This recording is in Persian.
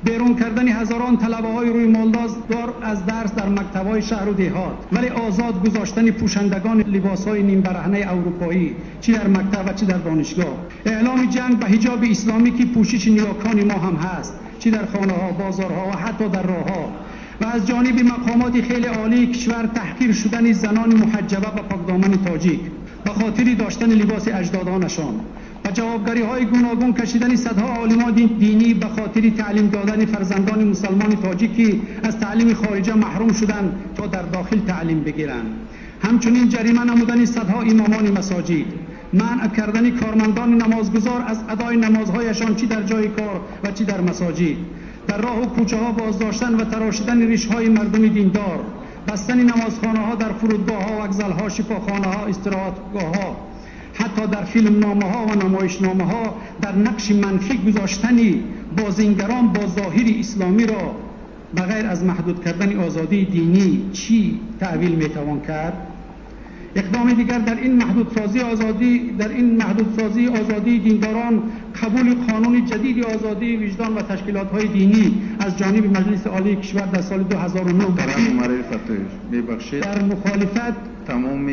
بیرون کردن هزاران طلبه‌های روی مالدار از درس در مکتب‌های شهر و دهات، ولی آزاد گذاشتن پوشندگان لباس‌های نیم برهنه اروپایی چه در مکتب و چه در دانشگاه، اعلام جنگ به حجاب اسلامی که پوشش نیاکان ما هم هست چه در خانه‌ها، بازارها و حتی در راه‌ها، و از جانب مقامات خیلی عالی کشور تحقیر شدن زنان محجبه و پاکدامن تاجیک به خاطر داشتن لباس اجدادانشان و جوابگری‌های گوناگون کشیدن صدها عالمان دینی به خاطر تعلیم دادن فرزندان مسلمان تاجیکی از تعلیم خارجه محروم شدند تا در داخل تعلیم بگیرند. همچنین جریمه نمودن صدها امامان مساجد، منع کردن کارمندان نمازگزار از ادای نمازهایشان چی در جای کار و چی در مساجد، در راه و کوچه ها بازداشتن و تراشیدن ریش‌های مردم دیندار، بستن نمازخانه ها در فرودگاه ها، وکزل ها، شفاخانه ها، استراحتگاه ها، حتی در فیلم نامه ها و نمایش نامه ها در نقش منفی گذاشتن بازیگران با ظاهر اسلامی را بغیر از محدود کردن آزادی دینی چی تعویل میتوان کرد؟ اقدام دیگر در این محدودسازی آزادی دینداران قبول قانون جدید آزادی وجدان و تشکیلات‌های دینی از جانب مجلس عالی کشور در سال 2009 در مخالفت تمام